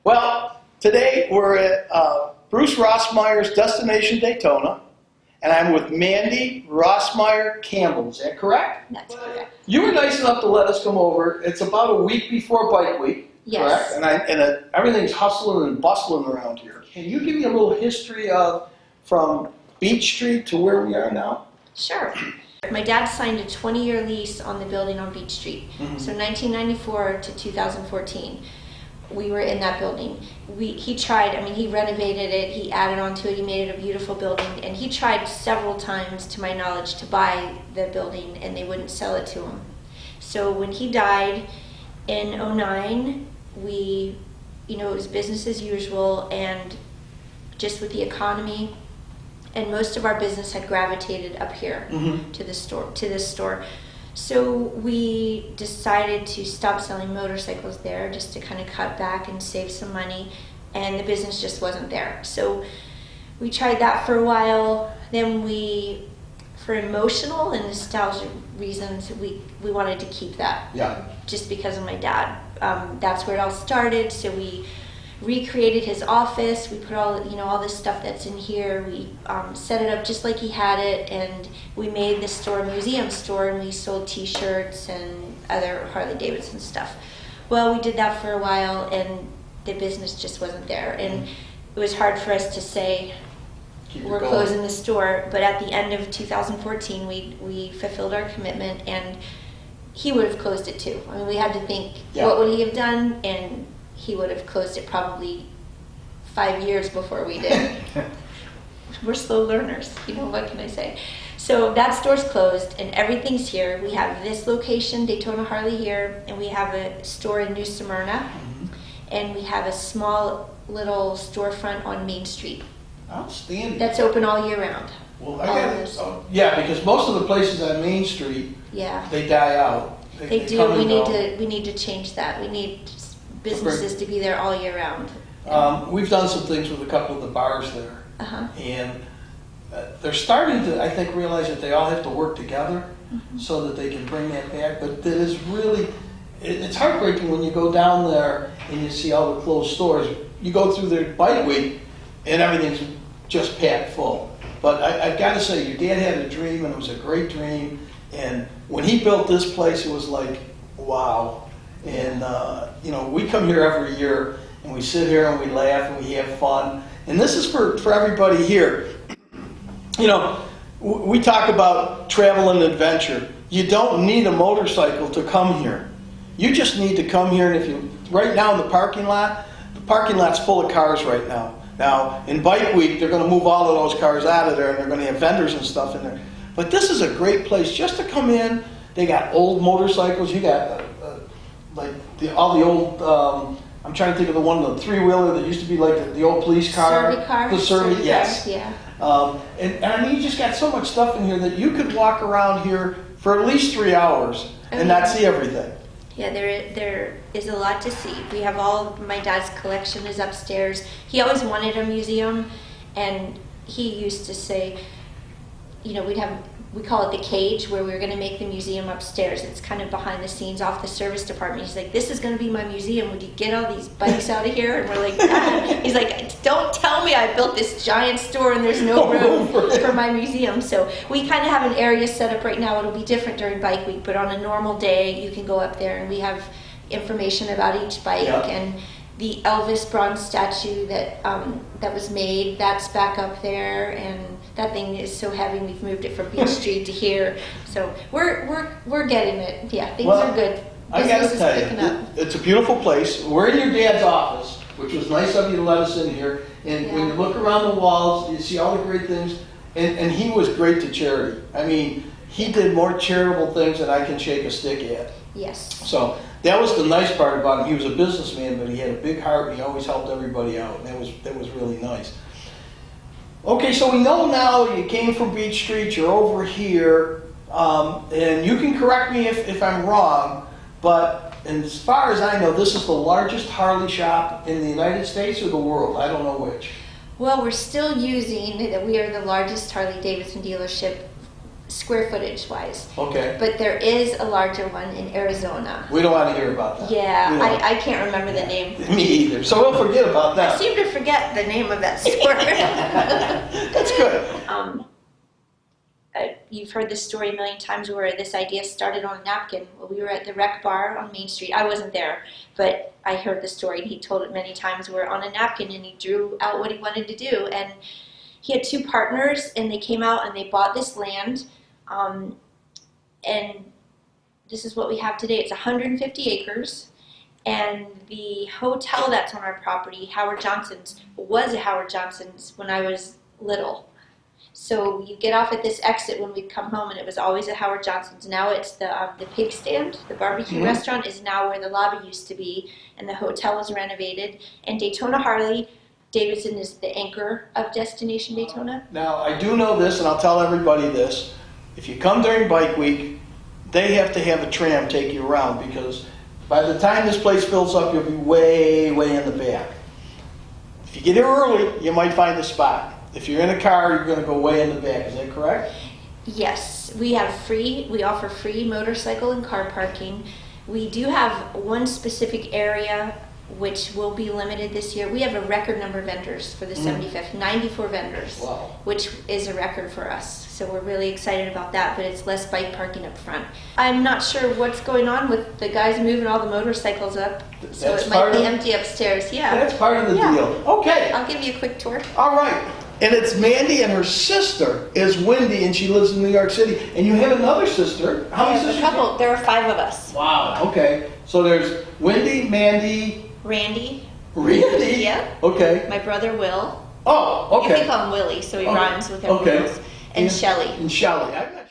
Well, today we're at Bruce Rossmeyer's Destination Daytona, and I'm with Mandy Rossmeyer Campbell. Is that correct? That's correct. You were nice enough to let us come over. It's about a week before Bike Week, Yes. correct? And everything's hustling and bustling around here. Can you give me a little history of from Beach Street to where we are now? Sure. My dad signed a 20-year lease on the building on Beach Street. Mm-hmm. So 1994 to 2014, we were in that building. He tried, he renovated it, he added on to it, he made it a beautiful building, and he tried several times, to my knowledge, to buy the building, and they wouldn't sell it to him. So when he died in 2009, it was business as usual, and just with the economy, and most of our business had gravitated up here to this store. So we decided to stop selling motorcycles there, just to kind of cut back and save some money, and the business just wasn't there. So we tried that for a while. Then for emotional and nostalgia reasons, we wanted to keep that. Yeah. Just because of my dad. That's where it all started. So we recreated his office. We put all this stuff that's in here. We set it up just like he had it, and we made the store a museum store, and we sold T-shirts and other Harley Davidson stuff. Well, we did that for a while, and the business just wasn't there, and it was hard for us to say we're closing the store. But at the end of 2014, we fulfilled our commitment, and he would have closed it too. We had to think, what would he have done? And he would have closed it probably 5 years before we did. We're slow learners, what can I say? So that store's closed and everything's here. We have this location, Daytona Harley here, and we have a store in New Smyrna, and we have a small little storefront on Main Street. Outstanding. That's open all year round. Well, because most of the places on Main Street, they die out. They do. We need to change that. We need businesses to be there all year round. We've done some things with a couple of the bars there, and they're starting to, I think, realize that they all have to work together so that they can bring that back. But that is really, it's heartbreaking when you go down there and you see all the closed stores. You go through their Bike Week and everything's just packed full. But I've got to say, your dad had a dream, and it was a great dream. And when he built this place, it was like, wow. And, we come here every year, and we sit here and we laugh and we have fun. And this is for everybody here. We talk about travel and adventure. You don't need a motorcycle to come here. You just need to come here, and right now in the parking lot's full of cars right now. Now, in Bike Week, they're going to move all of those cars out of there, and they're going to have vendors and stuff in there. But this is a great place just to come in. They got old motorcycles. You got all the old, I'm trying to think of the three-wheeler that used to be like the old police car. Survey car. The Survey, yes. Yeah. And you just got so much stuff in here that you could walk around here for at least 3 hours and not see everything. Yeah, there is a lot to see. We have my dad's collection is upstairs. He always wanted a museum, and he used to say, we call it the cage, where we were going to make the museum upstairs. It's kind of behind the scenes off the service department. He's like, this is going to be my museum. Would you get all these bikes out of here? And we're like, Dad. He's like, don't tell me I built this giant store and there's no room for my museum. So we kind of have an area set up right now. It'll be different during Bike Week, but on a normal day, you can go up there, and we have information about each bike. And the Elvis bronze statue that was made, that's back up there, and that thing is so heavy we've moved it from Beach Street to here. So we're getting it. Yeah, things are good. I got to tell you, it's a beautiful place. We're in your dad's office, which was nice of you to let us in here. And when you look around the walls, you see all the great things. And he was great to charity. He did more charitable things than I can shake a stick at. Yes. So that was the nice part about him. He was a businessman, but he had a big heart, and he always helped everybody out. And that was really nice. Okay, so we know now you came from Beach Street, you're over here, and you can correct me if I'm wrong, but as far as I know, this is the largest Harley shop in the United States or the world. I don't know which. Well, we're still using that we are the largest Harley Davidson dealership square footage wise. Okay. But there is a larger one in Arizona. We don't want to hear about that. Yeah, We don't. I can't remember the name. Me either. So we'll forget about I that. seem to forget the name of that store. That's good. You've heard this story a million times where this idea started on a napkin. Well, we were at the rec bar on Main Street. I wasn't there, but I heard the story, and he told it many times. We're on a napkin, and he drew out what he wanted to do. And he had two partners, and they came out and they bought this land. And this is what we have today. It's 150 acres. And the hotel that's on our property, Howard Johnson's, was a Howard Johnson's when I was little. So you get off at this exit when we'd come home, and it was always a Howard Johnson's. Now it's the pig stand. The barbecue restaurant is now where the lobby used to be, and the hotel is renovated. And Daytona Harley Davidson is the anchor of Destination Daytona. Now, I do know this, and I'll tell everybody this. If you come during Bike Week, they have to have a tram take you around, because by the time this place fills up, you'll be way, way in the back. If you get here early, you might find a spot. If you're in a car, you're going to go way in the back. Is that correct? Yes, we offer free motorcycle and car parking. We do have one specific area which will be limited this year. We have a record number of vendors for the 75th, 94 vendors, Wow. which is a record for us. So we're really excited about that, but it's less bike parking up front. I'm not sure what's going on with the guys moving all the motorcycles up, so That's it might be part of- empty upstairs. Yeah, That's part of the Yeah. deal. Okay. I'll give you a quick tour. All right. And it's Mandy, and her sister is Wendy, and she lives in New York City. And you have another sister. How many sisters? There are 5 of us. Wow. Okay. So there's Wendy, Mandy, Randy, Randy. Yeah. Okay. my brother Will. Oh, You can okay. call him Willie, so he Okay. rhymes with everyone Okay. else. And Shelly. And Shelly. I've met